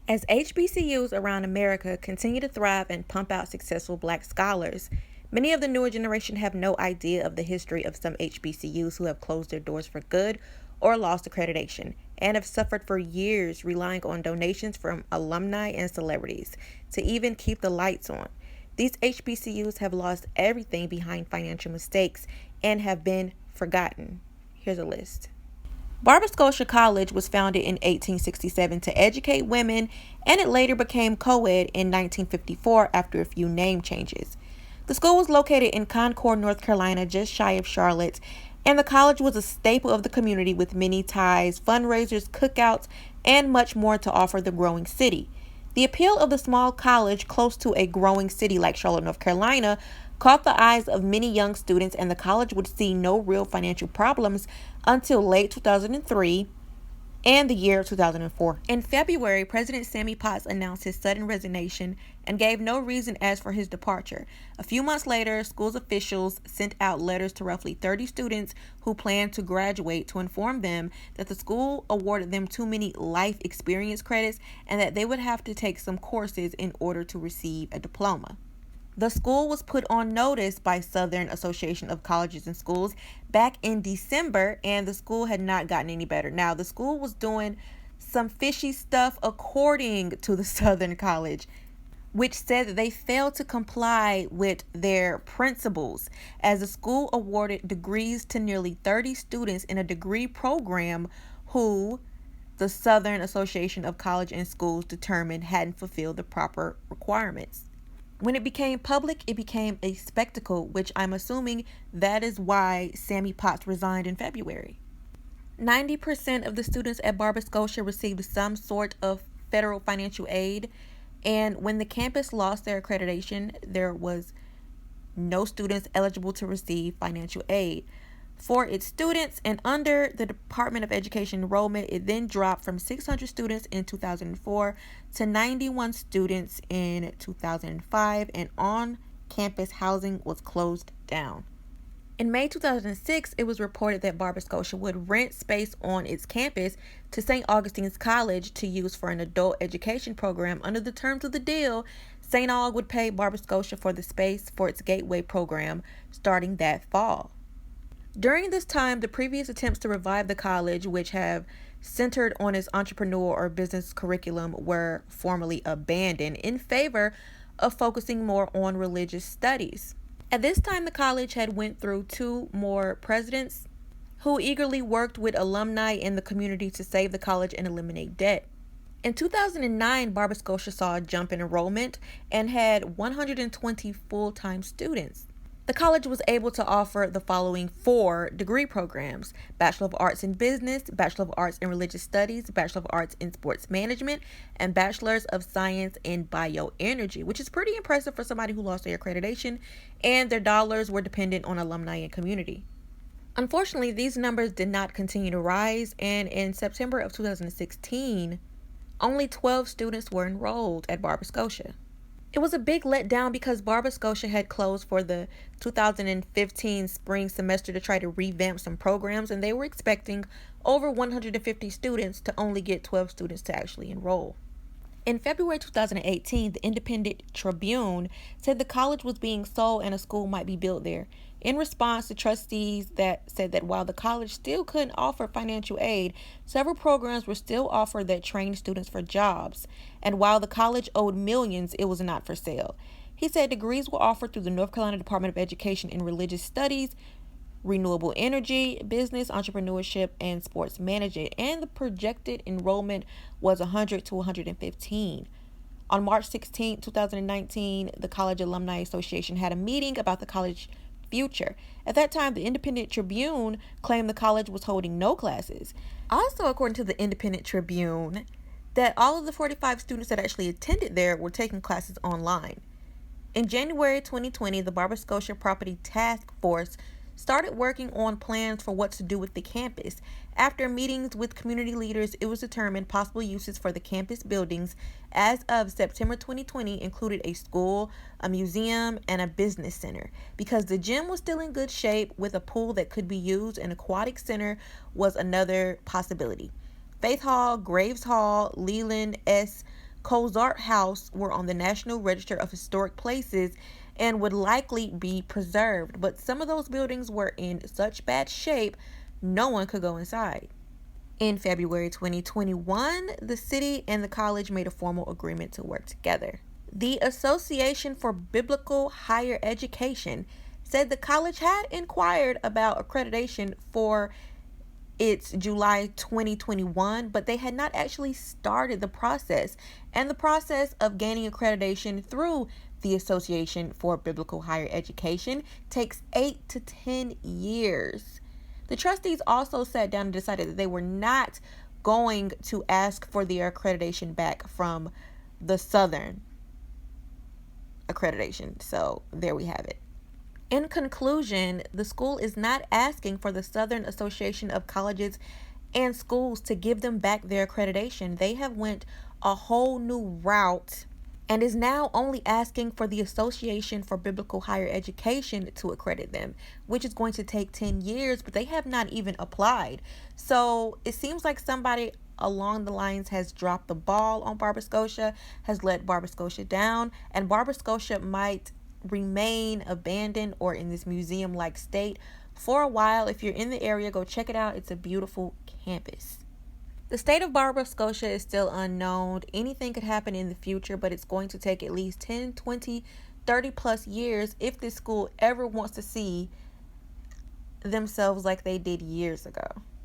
As HBCUs around America continue to thrive and pump out successful black scholars, many of the newer generation have no idea of the history of some HBCUs who have closed their doors for good or lost accreditation and have suffered for years relying on donations from alumni and celebrities to even keep the lights on. These HBCUs have lost everything behind financial mistakes and have been forgotten. Here's a list. BARBER-SCOTIA College was founded in 1867 to educate women, and it later became co-ed in 1954 after a few name changes. The school was located in Concord, North Carolina, just shy of Charlotte, and the college was a staple of the community with many ties, fundraisers, cookouts, and much more to offer the growing city. The appeal of the small college close to a growing city like Charlotte, North Carolina, caught the eyes of many young students, and the college would see no real financial problems until late 2003 and the year 2004. In February, President Sammy Potts announced his sudden resignation and gave no reason as for his departure. A few months later, school's officials sent out letters to roughly 30 students who planned to graduate to inform them that the school awarded them too many life experience credits and that they would have to take some courses in order to receive a diploma. The school was put on notice by Southern Association of Colleges and Schools back in December, and the school had not gotten any better. Now, the school was doing some fishy stuff according to the Southern College, which said that they failed to comply with their principles, as the school awarded degrees to nearly 30 students in a degree program who the Southern Association of Colleges and Schools determined hadn't fulfilled the proper requirements. When it became public, it became a spectacle, which I'm assuming that is why Sammy Potts resigned in February. 90% of the students at BARBER-SCOTIA received some sort of federal financial aid, and when the campus lost their accreditation, there was no students eligible to receive financial aid. For its students and under the Department of Education enrollment, it then dropped from 600 students in 2004 to 91 students in 2005, and on-campus housing was closed down. In May 2006, it was reported that BARBER-SCOTIA would rent space on its campus to St. Augustine's College to use for an adult education program. Under the terms of the deal, St. Aug would pay BARBER-SCOTIA for the space for its Gateway program starting that fall. During this time, the previous attempts to revive the college, which have centered on its entrepreneur or business curriculum, were formally abandoned in favor of focusing more on religious studies. At this time, the college had went through 2 more presidents who eagerly worked with alumni in the community to save the college and eliminate debt. In 2009, BARBER-SCOTIA saw a jump in enrollment and had 120 full-time students. The college was able to offer the following 4 degree programs: Bachelor of Arts in Business, Bachelor of Arts in Religious Studies, Bachelor of Arts in Sports Management, and Bachelors of Science in Bioenergy, which is pretty impressive for somebody who lost their accreditation, and their dollars were dependent on alumni and community. Unfortunately, these numbers did not continue to rise, and in September of 2016, only 12 students were enrolled at BARBER-SCOTIA. It was a big letdown because BARBER-SCOTIA had closed for the 2015 spring semester to try to revamp some programs, and they were expecting over 150 students to only get 12 students to actually enroll. In February 2018, the Independent Tribune said the college was being sold and a school might be built there. In response, the trustees said that while the college still couldn't offer financial aid, several programs were still offered that trained students for jobs. And while the college owed millions, it was not for sale. He said degrees were offered through the North Carolina Department of Education in Religious Studies, Renewable Energy, Business, Entrepreneurship, and Sports Management, and the projected enrollment was 100 to 115. On March 16, 2019, the College Alumni Association had a meeting about the college future. At that time, the Independent Tribune claimed the college was holding no classes. Also, according to the Independent Tribune, that all of the 45 students that actually attended there were taking classes online. In January 2020, the BARBER-SCOTIA Property Task Force started working on plans for what to do with the campus. After meetings with community leaders, it was determined possible uses for the campus buildings as of September 2020 included a school, a museum, and a business center. Because the gym was still in good shape with a pool that could be used, an aquatic center was another possibility. Faith Hall, Graves Hall, Leland S. Cozart House were on the National Register of Historic Places and would likely be preserved, but some of those buildings were in such bad shape no one could go inside. In February 2021, the city and the college made a formal agreement to work together. The Association for Biblical Higher Education said the college had inquired about accreditation for its July 2021, but they had not actually started the process. And the process of gaining accreditation through the Association for Biblical Higher Education takes 8 to 10 years. The trustees also sat down and decided that they were not going to ask for the accreditation back from the Southern accreditation. So there we have it. In conclusion, the school is not asking for the Southern Association of Colleges and Schools to give them back their accreditation. They have went a whole new route and is now only asking for the Association for Biblical Higher Education to accredit them, which is going to take 10 years, but they have not even applied. So it seems like somebody along the lines has dropped the ball on BARBER-SCOTIA, has let BARBER-SCOTIA down, and BARBER-SCOTIA might remain abandoned or in this museum-like state for a while. If you're in the area, go check it out. It's a beautiful campus. The state of BARBER-SCOTIA is still unknown. Anything could happen in the future, but it's going to take at least 10, 20, 30 plus years if this school ever wants to see themselves like they did years ago.